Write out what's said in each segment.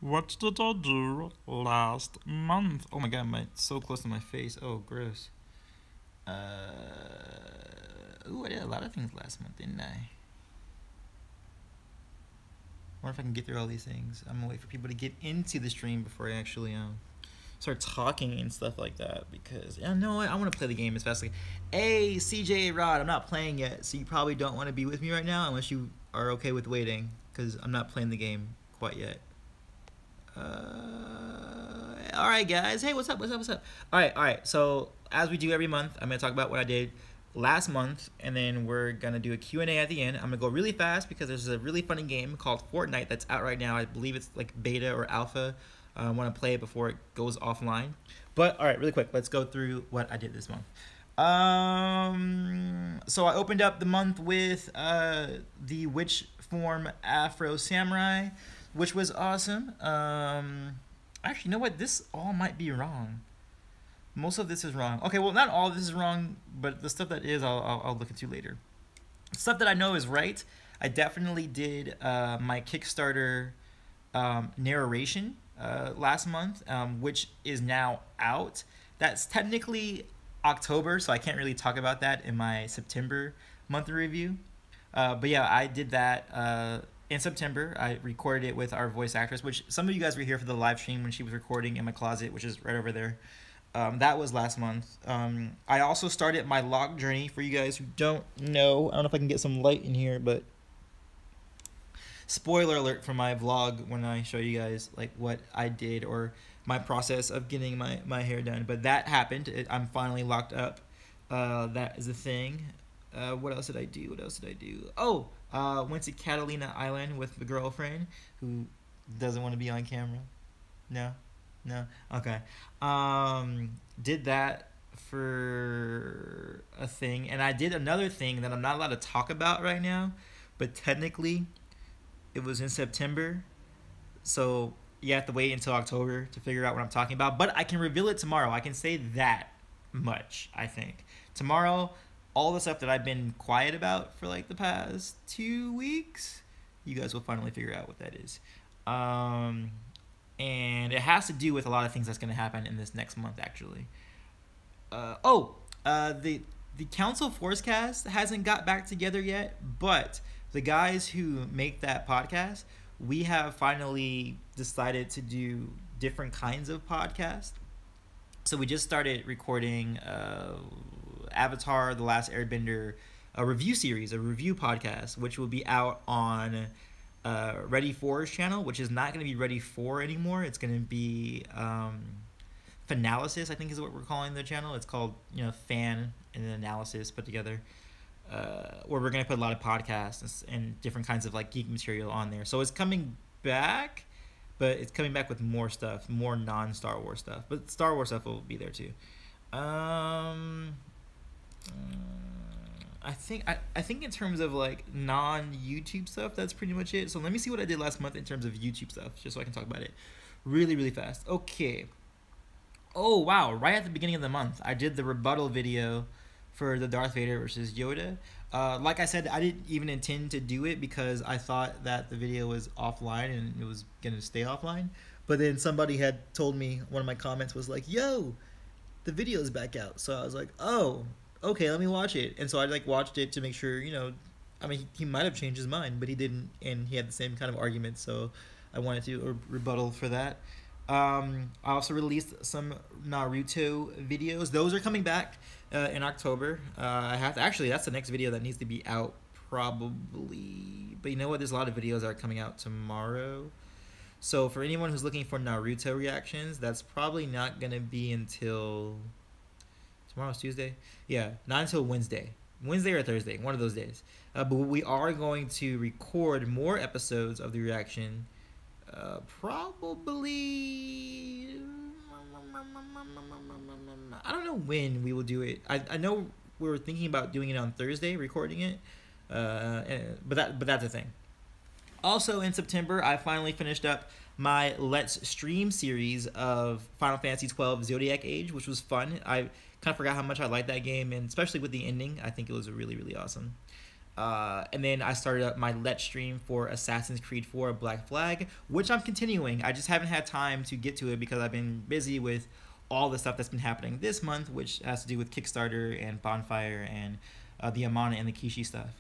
What did I do last month? Oh my god, my so close to my face. Oh, gross. Ooh, I did a lot of things last month, didn't I? Wonder if I can get through all these things. I'm gonna wait for people to get into the stream before I actually start talking and stuff like that because yeah, no, I want to play the game as fast as I can. Hey, CJ Rod, I'm not playing yet, so you probably don't want to be with me right now unless you are okay with waiting because I'm not playing the game quite yet. All right, guys. Hey, what's up? What's up? What's up? All right. So as we do every month, I'm gonna talk about what I did last month, and then we're gonna do a Q&A at the end. I'm gonna go really fast because there's a really funny game called Fortnite that's out right now. I believe it's like beta or alpha. I want to play it before it goes offline. But all right, really quick, let's go through what I did this month. So I opened up the month with the Witch Form Afro Samurai, which was awesome. Actually, you know what? This all might be wrong. Most of this is wrong. Okay, well, not all of this is wrong, but the stuff that is, I'll look into later. Stuff that I know is right. I definitely did my Kickstarter narration last month, which is now out. That's technically October, so I can't really talk about that in my September month review. But yeah, I did that in September. I recorded it with our voice actress, which some of you guys were here for the live stream when she was recording in my closet, which is right over there. That was last month. I also started my log journey for you guys who don't know. I don't know if I can get some light in here, but spoiler alert for my vlog when I show you guys like what I did or my process of getting my hair done. But that happened. I'm finally locked up. That is a thing. What else did I do? What else did I do? Oh, went to Catalina Island with the girlfriend who doesn't want to be on camera. No, no. Okay. Did that for a thing, and I did another thing that I'm not allowed to talk about right now, but technically, it was in September, so you have to wait until October to figure out what I'm talking about. But I can reveal it tomorrow. I can say that much. I think tomorrow all the stuff that I've been quiet about for like the past 2 weeks, you guys will finally figure out what that is. And it has to do with a lot of things that's going to happen in this next month, actually. The Council Forcecast hasn't got back together yet, but the guys who make that podcast, we have finally decided to do different kinds of podcasts. So we just started recording Avatar: The Last Airbender, a review series, a review podcast, which will be out on Ready 4's channel, which is not going to be Ready 4 anymore. It's going to be Fanalysis, I think is what we're calling the channel. It's called, Fan and Analysis put together, where we're going to put a lot of podcasts and different kinds of like geek material on there. So it's coming back, but it's coming back with more stuff, more non-Star Wars stuff. But Star Wars stuff will be there too. I think in terms of like non-YouTube stuff, that's pretty much it. So let me see what I did last month in terms of YouTube stuff, just so I can talk about it really, really fast. Okay. Oh, wow. Right at the beginning of the month, I did the rebuttal video for the Darth Vader versus Yoda. Like I said, I didn't even intend to do it because I thought that the video was offline and it was going to stay offline. But then somebody had told me, one of my comments was like, yo, the video is back out. So I was like, oh, okay, let me watch it. And so I like watched it to make sure, I mean, he might have changed his mind, but he didn't. And he had the same kind of argument. So I wanted to rebuttal for that. I also released some Naruto videos. Those are coming back in October. I have to, actually, that's the next video that needs to be out probably. But you know what? There's a lot of videos that are coming out tomorrow. So for anyone who's looking for Naruto reactions, that's probably not going to be until tomorrow's Tuesday. Yeah, not until Wednesday or Thursday, one of those days. But we are going to record more episodes of the reaction. Probably I don't know when we will do it. I know we were thinking about doing it on Thursday, recording it, but that's the thing. Also in September, I finally finished up my Let's Stream series of Final Fantasy XII Zodiac Age, which was fun. I kind of forgot how much I liked that game, and especially with the ending, I think it was really, really awesome. And then I started up my Let's stream for Assassin's Creed 4 Black Flag, which I'm continuing. I just haven't had time to get to it because I've been busy with all the stuff that's been happening this month, which has to do with Kickstarter and Bonfire and the Amana and the Kishi stuff.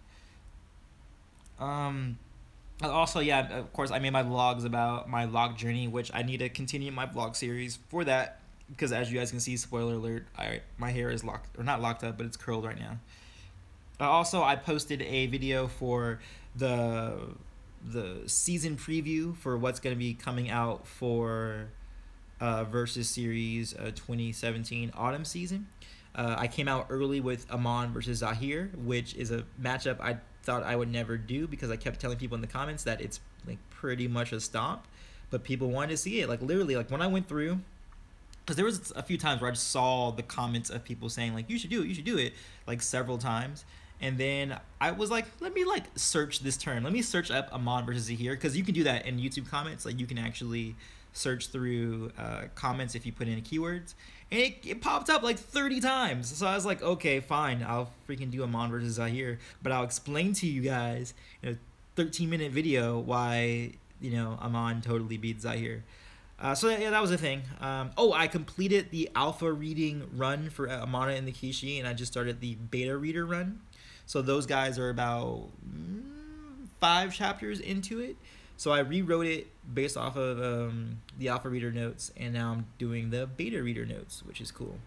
Also, yeah, of course, I made my vlogs about my log journey, which I need to continue my vlog series for that because, as you guys can see, spoiler alert, my hair is locked, or not locked up, but it's curled right now. Also, I posted a video for the season preview for what's going to be coming out for Versus Series 2017 Autumn Season. I came out early with Amon versus Zahir, which is a matchup I thought I would never do because I kept telling people in the comments that it's like pretty much a stomp, but people wanted to see it. Like literally, like when I went through, because there was a few times where I just saw the comments of people saying like, you should do it, like several times. And then I was like, let me like search this term. Let me search up Amon versus Zahir, because you can do that in YouTube comments. Like you can actually search through comments if you put in keywords, and it popped up like 30 times. So I was like, okay, fine, I'll freaking do Amon versus Zahir, but I'll explain to you guys in a 13-minute video why, you know, Amon totally beats Zahir. So yeah, that was a thing. Oh, I completed the alpha reading run for Amana and the Kishi, and I just started the beta reader run. So those guys are about 5 chapters into it. So I rewrote it based off of the alpha reader notes, and now I'm doing the beta reader notes, which is cool.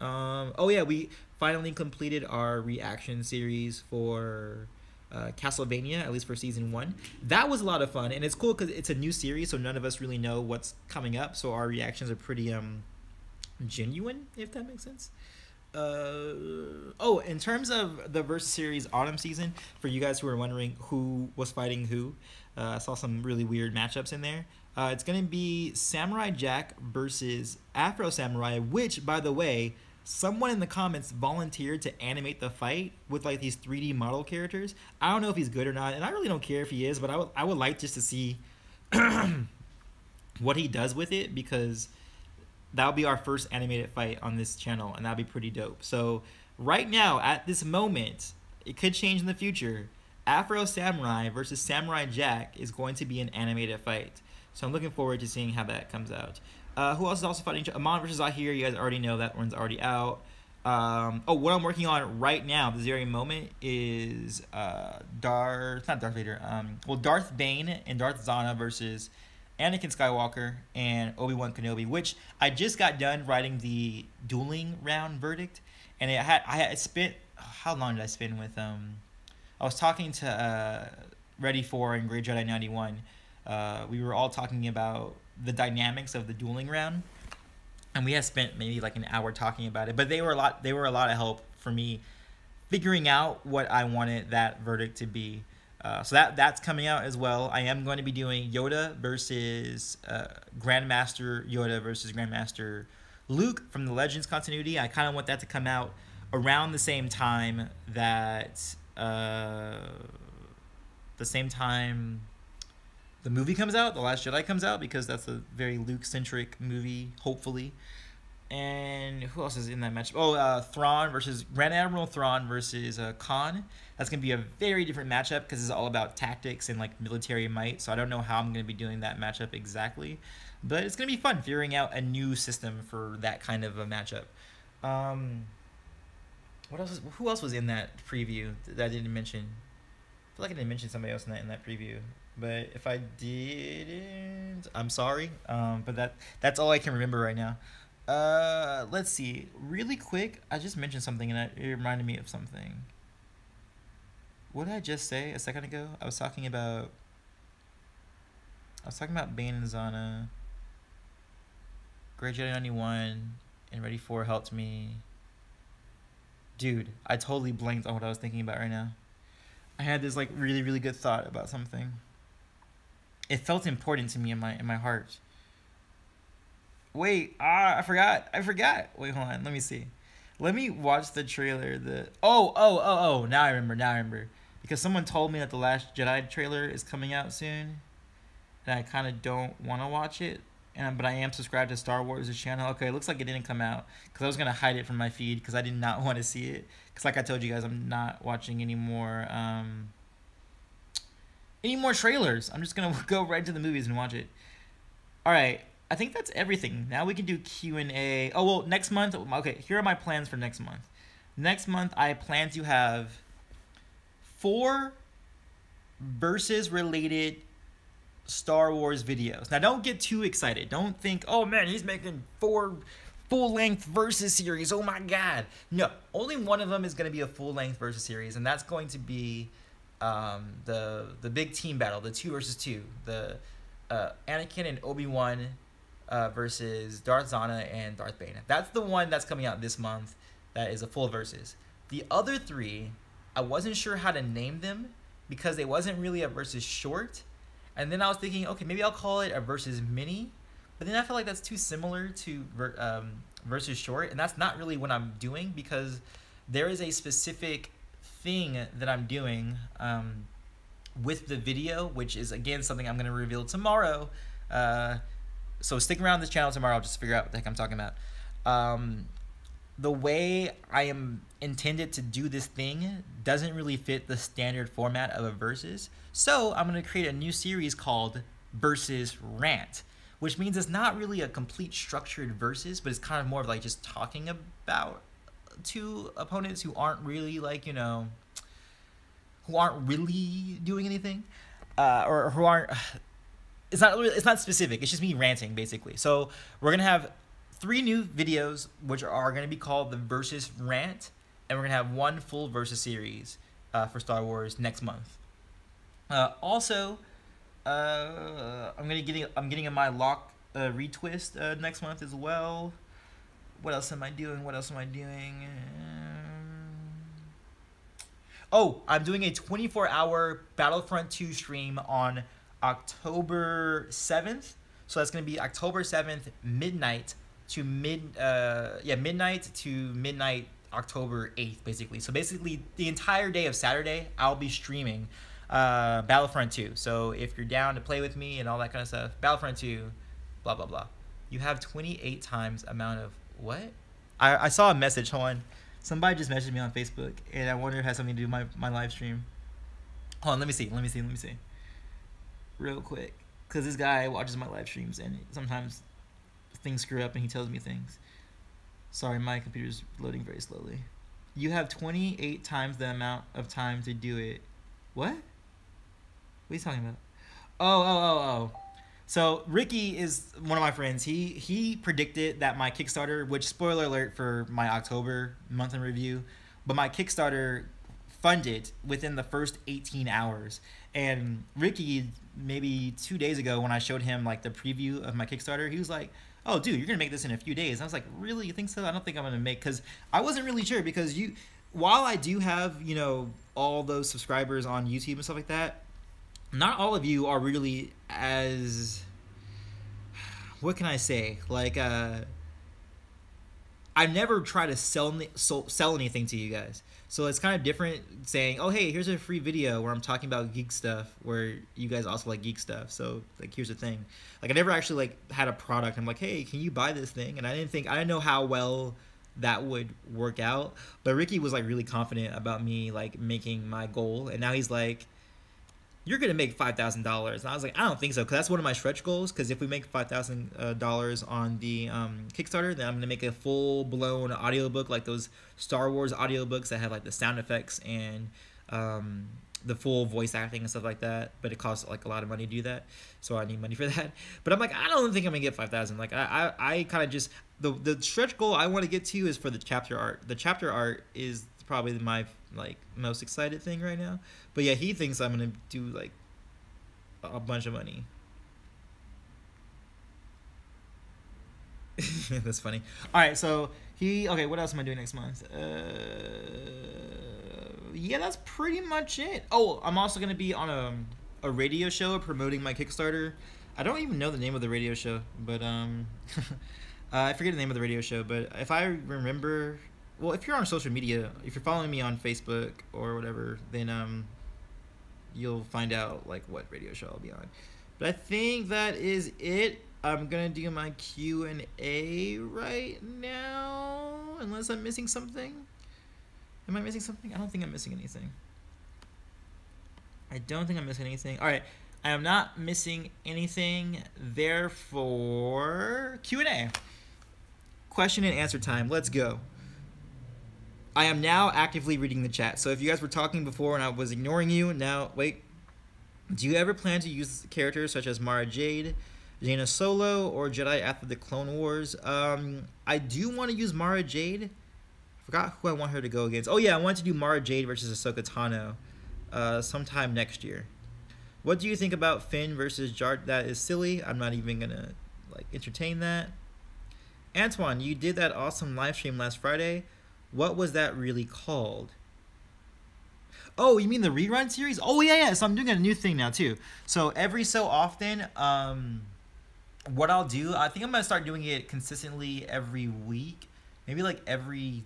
Oh yeah, we finally completed our reaction series for Castlevania, at least for season 1. That was a lot of fun, and it's cool because it's a new series, so none of us really know what's coming up. So our reactions are pretty genuine, if that makes sense. Oh, in terms of the Versus Series Autumn Season, for you guys who are wondering who was fighting who, I saw some really weird matchups in there. It's going to be Samurai Jack versus Afro Samurai, which, by the way, someone in the comments volunteered to animate the fight with like these 3D model characters. I don't know if he's good or not, and I really don't care if he is, but I would like just to see what he does with it, because that'll be our first animated fight on this channel, and that'll be pretty dope. So right now, at this moment, it could change in the future, Afro Samurai versus Samurai Jack is going to be an animated fight. So I'm looking forward to seeing how that comes out. Who else is also fighting? Amon versus Zahir, you guys already know that one's already out. Oh, what I'm working on right now, this very moment, is Darth Bane and Darth Zana versus Anakin Skywalker and Obi-Wan Kenobi, which I just got done writing the dueling round verdict, and I had spent, how long did I spend with I was talking to Ready 4 and Grey Jedi 91. We were all talking about the dynamics of the dueling round, and we had spent maybe like an hour talking about it, but they were a lot of help for me figuring out what I wanted that verdict to be. So that's coming out as well. I am going to be doing Yoda versus Grandmaster Yoda versus Grandmaster Luke from the Legends continuity. I kind of want that to come out around the same time that the movie comes out, The Last Jedi comes out, because that's a very Luke-centric movie, hopefully. And who else is in that match? Oh, Thrawn versus Grand Admiral Thrawn versus Khan. That's going to be a very different matchup because it's all about tactics and like military might. So I don't know how I'm going to be doing that matchup exactly, but it's going to be fun figuring out a new system for that kind of a matchup. What else? Who else was in that preview that I didn't mention? I feel like I didn't mention somebody else in that preview. But if I didn't, I'm sorry. But that's all I can remember right now. Let's see. Really quick, I just mentioned something and it reminded me of something. What did I just say a second ago? I was talking about Bane and Zana. Grey Jedi 91 and Ready 4 helped me. Dude, I totally blanked on what I was thinking about right now. I had this like really, really good thought about something. It felt important to me in my heart. Wait, I forgot. Wait, hold on. Let me see. Let me watch the trailer. Oh. Now I remember. Because someone told me that The Last Jedi trailer is coming out soon. And I kind of don't want to watch it. And but I am subscribed to Star Wars' channel. Okay, it looks like it didn't come out because I was gonna hide it from my feed because I did not want to see it. Because like I told you guys, I'm not watching any more trailers. I'm just gonna go right to the movies and watch it. All right, I think that's everything. Now we can do Q&A. Oh well, next month. Okay, here are my plans for next month. Next month, I plan to have 4 versus related Star Wars videos. Now, don't get too excited. Don't think, oh man, he's making 4 full-length versus series. Oh my god. No, only one of them is going to be a full-length versus series, and that's going to be the big team battle, the 2 versus 2, the Anakin and Obi-Wan versus Darth Zana and Darth Bane. That's the one that's coming out this month. That is a full versus. The other 3, I wasn't sure how to name them because they wasn't really a versus short. And then I was thinking, okay, maybe I'll call it a versus mini. But then I feel like that's too similar to versus short. And that's not really what I'm doing because there is a specific thing that I'm doing with the video, which is, again, something I'm going to reveal tomorrow. So stick around this channel tomorrow just to figure out what the heck I'm talking about. The way I am intended to do this thing doesn't really fit the standard format of a versus. So I'm going to create a new series called Versus Rant, which means it's not really a complete structured versus, but it's kind of more of like just talking about 2 opponents who aren't really like, you know, who aren't really doing anything, or who aren't, it's not specific. It's just me ranting basically. So we're going to have 3 new videos, which are going to be called the Versus Rant, and we're going to have 1 full versus series for Star Wars next month. Also, I'm getting in my lock retwist next month as well. What else am I doing? Oh, I'm doing a 24-hour Battlefront 2 stream on October 7th. So that's going to be October 7th, midnight to midnight to midnight October 8th, basically. So basically the entire day of Saturday, I'll be streaming Battlefront 2. So if you're down to play with me and all that kind of stuff, Battlefront 2, blah, blah, blah. You have 28 times amount of what? I saw a message, hold on. Somebody just messaged me on Facebook, and I wonder if it has something to do with my live stream. Hold on, let me see. Real quick. Because this guy watches my live streams, and sometimes things screw up and he tells me things. Sorry, my computer's loading very slowly. You have 28 times the amount of time to do it. What? What are you talking about? Oh. So Ricky is one of my friends. He predicted that my Kickstarter, which spoiler alert for my October month in review, but my Kickstarter funded within the first 18 hours. And Ricky, maybe 2 days ago when I showed him like the preview of my Kickstarter, he was like, oh dude, you're gonna make this in a few days. And I was like, really, you think so? I don't think I'm gonna make, because I wasn't really sure, because while I do have, you know, all those subscribers on YouTube and stuff like that, not all of you are really as, what can I say, like I never try to sell anything to you guys. So it's kind of different saying, oh, hey, here's a free video where I'm talking about geek stuff, where you guys also like geek stuff. So, like, here's the thing. Like, I never actually, like, had a product. I'm like, hey, can you buy this thing? And I didn't know how well that would work out. But Ricky was, like, really confident about me, like, making my goal. And now he's like, you're going to make $5,000. And I was like, I don't think so, because that's one of my stretch goals. Because if we make $5,000 on the Kickstarter, then I'm going to make a full-blown audiobook, like those Star Wars audiobooks that have like the sound effects and the full voice acting and stuff like that. But it costs like a lot of money to do that, so I need money for that. But I'm like, I don't think I'm going to get 5,000. Like, I kind of just, the stretch goal I want to get to is for the chapter art. The chapter art is probably my like most excited thing right now. But yeah, he thinks I'm gonna do like a bunch of money. That's funny. All right, so okay, what else am I doing next month? Yeah, that's pretty much it. Oh, I'm also gonna be on a radio show promoting my Kickstarter. I don't even know the name of the radio show, but I forget the name of the radio show. But if I remember, well, if you're on social media, if you're following me on Facebook or whatever, then you'll find out like what radio show I'll be on. But I think that is it. I'm gonna do my Q&A right now, unless I'm missing something. Am I missing something? I don't think I'm missing anything. I don't think I'm missing anything. All right, I am not missing anything. Therefore, Q&A. Question and answer time. Let's go. I am now actively reading the chat. So if you guys were talking before and I was ignoring you, now wait. Do you ever plan to use characters such as Mara Jade, Jaina Solo, or Jedi after the Clone Wars? I do want to use Mara Jade. I forgot who I want her to go against. Oh yeah, I want to do Mara Jade versus Ahsoka Tano sometime next year. What do you think about Finn versus Jar? That is silly. I'm not even gonna like entertain that. Antoine, you did that awesome live stream last Friday. What was that really called? Oh, you mean the rerun series? Oh yeah. So I'm doing a new thing now too. So every so often, what I'll do, I think I'm gonna start doing it consistently every week. Maybe like every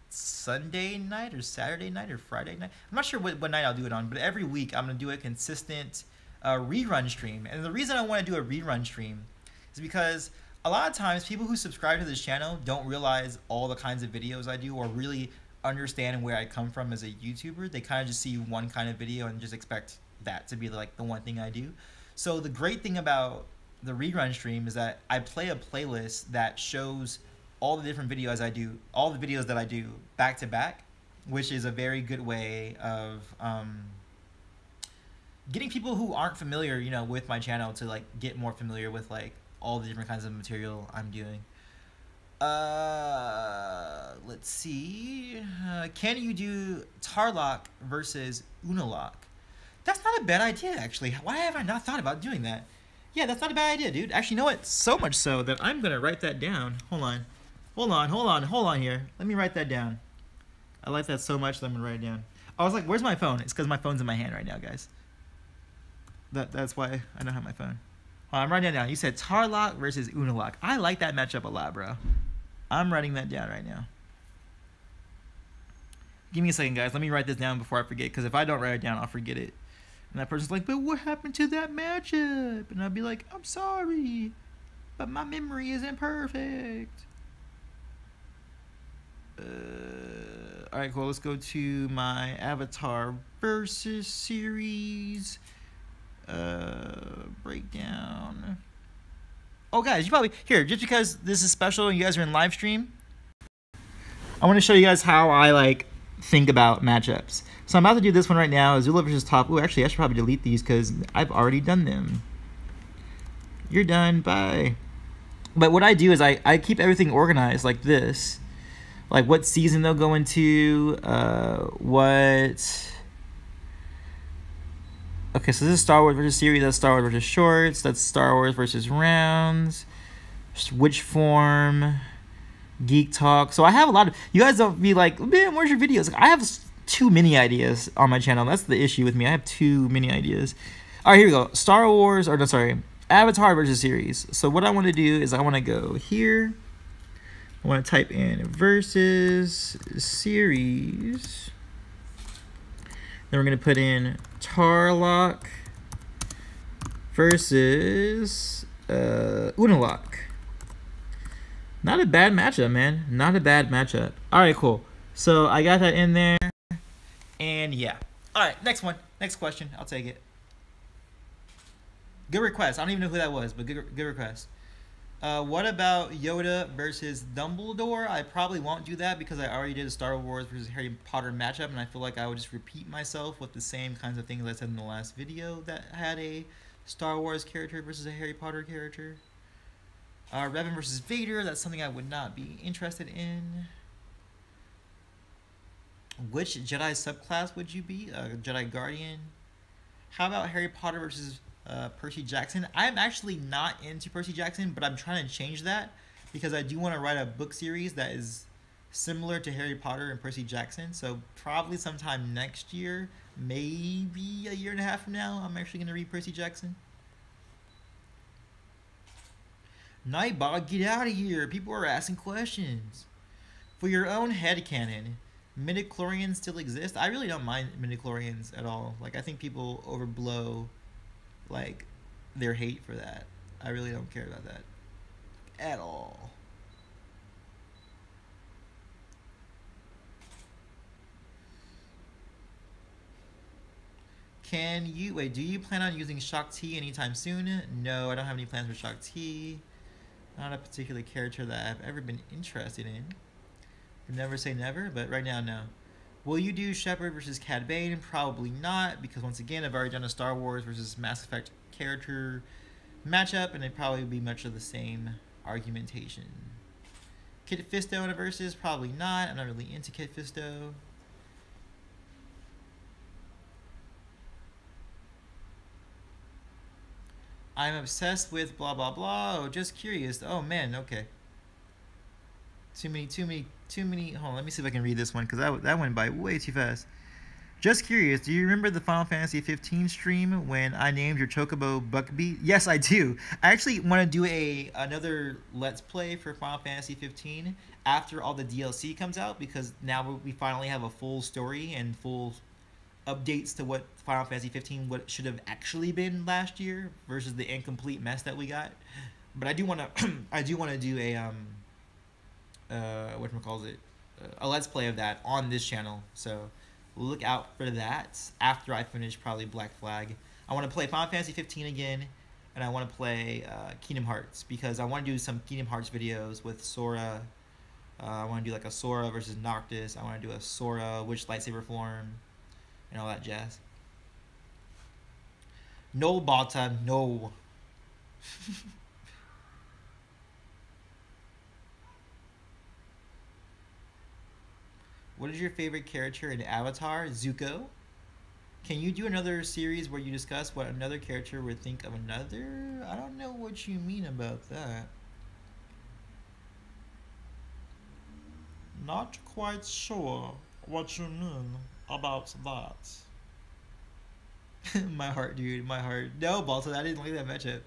Sunday night or Saturday night or Friday night. I'm not sure what night I'll do it on, but every week I'm gonna do a consistent rerun stream. And the reason I want to do a rerun stream is because a lot of times people who subscribe to this channel don't realize all the kinds of videos I do or really understand where I come from as a YouTuber. They kind of just see one kind of video and just expect that to be like the one thing I do. So the great thing about the rerun stream is that I play a playlist that shows all the different videos I do, all the videos that I do back to back, which is a very good way of getting people who aren't familiar, you know, with my channel to like get more familiar with like all the different kinds of material I'm doing. Let's see. Can you do Tarlock versus Unalak? That's not a bad idea, actually. Why have I not thought about doing that? Yeah, that's not a bad idea, dude. Actually, you know what? So much so that I'm gonna write that down. Hold on here. Let me write that down. I like that so much that I'm gonna write it down. I was like, where's my phone? It's because my phone's in my hand right now, guys. That's why I don't have my phone. I'm writing that down. You said Tarlock versus Unalak. I like that matchup a lot, bro. I'm writing that down right now. Give me a second, guys. Let me write this down before I forget, because if I don't write it down, I'll forget it. And that person's like, but what happened to that matchup? And I'll be like, I'm sorry, but my memory isn't perfect. All right, cool. Let's go to my Avatar versus series breakdown. Oh, guys, you probably here just because this is special and you guys are in live stream. I want to show you guys how I like think about matchups. So I'm about to do this one right now. Azula versus Top. Oh, actually, I should probably delete these because I've already done them. You're done. Bye. But what I do is I keep everything organized like this. Like what season they'll go into, what... Okay, so this is Star Wars versus series, that's Star Wars versus shorts, that's Star Wars versus rounds, which form, geek talk. So I have a lot of... You guys don't be like, man, where's your videos? I have too many ideas on my channel. That's the issue with me. I have too many ideas. All right, here we go. Star Wars, or no, sorry, Avatar versus series. So what I want to do is I want to go here. I want to type in versus series. Then we're going to put in Tarlock versus Unalak. Not a bad matchup, man. Not a bad matchup. All right, cool. So I got that in there. And yeah. All right, next one. Next question. I'll take it. Good request. I don't even know who that was, but good request. What about Yoda versus Dumbledore? I probably won't do that because I already did a Star Wars versus Harry Potter matchup, and I feel like I would just repeat myself with the same kinds of things I said in the last video that had a Star Wars character versus a Harry Potter character. Revan versus Vader, that's something I would not be interested in. Which Jedi subclass would you be? Jedi Guardian? How about Harry Potter versus Percy Jackson? I'm actually not into Percy Jackson, but I'm trying to change that because I do want to write a book series that is similar to Harry Potter and Percy Jackson. So probably sometime next year, maybe a year and a half from now, I'm actually going to read Percy Jackson. Nightbot, get out of here. People are asking questions. For your own headcanon, midichlorians still exist? I really don't mind midichlorians at all. Like, I think people overblow like their hate for that. I really don't care about that at all. Can you wait? Do you plan on using Shock T anytime soon? No, I don't have any plans for Shock T. Not a particular character that I've ever been interested in. Never say never, but right now, no. Will you do Shepard versus Cad Bane? Probably not, because once again, I've already done a Star Wars versus Mass Effect character matchup, and it'd probably be much of the same argumentation. Kit Fisto in a versus? Probably not. I'm not really into Kit Fisto. I'm obsessed with blah blah blah. Oh, just curious. Oh man, okay. Too many. Hold on, let me see if I can read this one because that went by way too fast. Just curious, do you remember the Final Fantasy 15 stream when I named your Chocobo Buckbeat? Yes, I do. I actually want to do another Let's Play for Final Fantasy 15 after all the DLC comes out, because now we finally have a full story and full updates to what Final Fantasy 15 what should have actually been last year versus the incomplete mess that we got. But I do want to do a whatchamacallit, a Let's Play of that on this channel. So look out for that after I finish probably Black Flag. I want to play Final Fantasy 15 again, and I want to play Kingdom Hearts, because I want to do some Kingdom Hearts videos with Sora. I want to do like a Sora versus Noctis. I want to do a Sora which lightsaber form and all that jazz. No, Balta, no. What is your favorite character in Avatar? Zuko. Can you do another series where you discuss what another character would think of another? I don't know what you mean about that. Not quite sure what you mean about that. My heart, dude, my heart. No, Balton, I didn't like that matchup.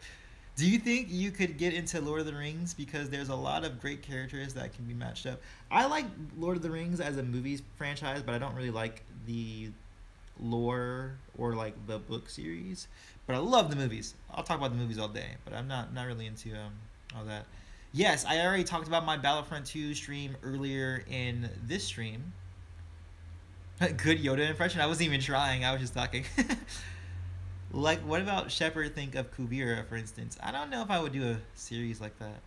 Do you think you could get into Lord of the Rings? Because there's a lot of great characters that can be matched up. I like Lord of the Rings as a movies franchise, but I don't really like the lore or like the book series. But I love the movies. I'll talk about the movies all day, but I'm not really into all that. Yes, I already talked about my Battlefront 2 stream earlier in this stream. Good Yoda impression? I wasn't even trying. I was just talking. Like, what about Shepard think of Kuvira, for instance? I don't know if I would do a series like that.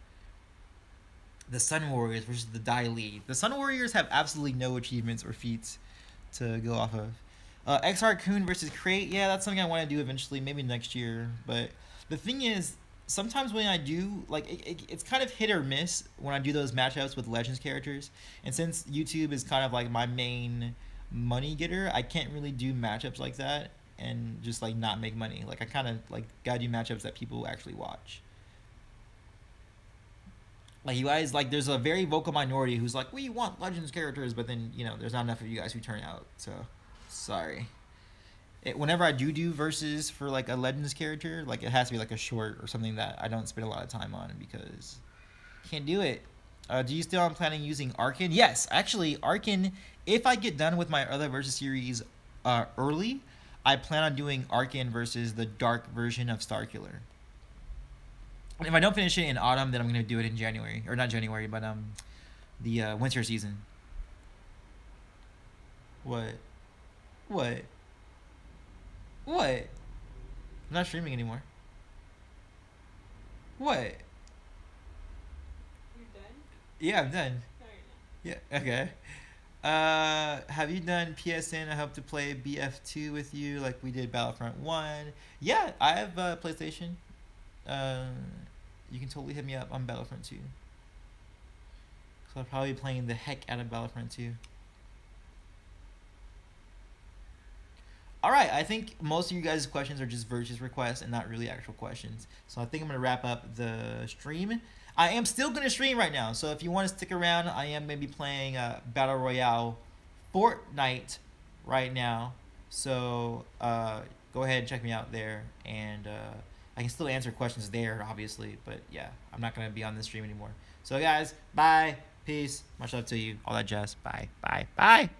The Sun Warriors versus the Dai Li. The Sun Warriors have absolutely no achievements or feats to go off of. XR Kun versus Crate. Yeah, that's something I want to do eventually, maybe next year. But the thing is, sometimes when I do, like, it's kind of hit or miss when I do those matchups with Legends characters. And since YouTube is kind of like my main money getter, I can't really do matchups like that and just like not make money. Like, I kind of like gotta do matchups that people actually watch. Like, you guys, like, there's a very vocal minority who's like, we want Legends characters, but then, you know, there's not enough of you guys who turn out. So sorry. Whenever I do versus for like a Legends character, like, it has to be like a short or something that I don't spend a lot of time on because I can't do it. Do you still planning using Arkin? Yes, actually, Arkin, if I get done with my other versus series early, I plan on doing Arkin versus the dark version of Starkiller. And if I don't finish it in autumn, then I'm going to do it in January. Or not January, but the winter season. What? What? What? I'm not streaming anymore. What? You're done? Yeah, I'm done. No, you're not. Yeah, okay. Have you done PSN? I hope to play BF2 with you like we did Battlefront 1. Yeah, I have PlayStation. You can totally hit me up on Battlefront 2. So I'll probably be playing the heck out of Battlefront 2. Alright, I think most of you guys' questions are just versus requests and not really actual questions. So I think I'm going to wrap up the stream. I am still going to stream right now, so if you want to stick around, I am going to be playing Battle Royale Fortnite right now. So go ahead and check me out there, and I can still answer questions there, obviously, but yeah, I'm not going to be on this stream anymore. So guys, bye, peace, much love to you, all that jazz, bye, bye, bye.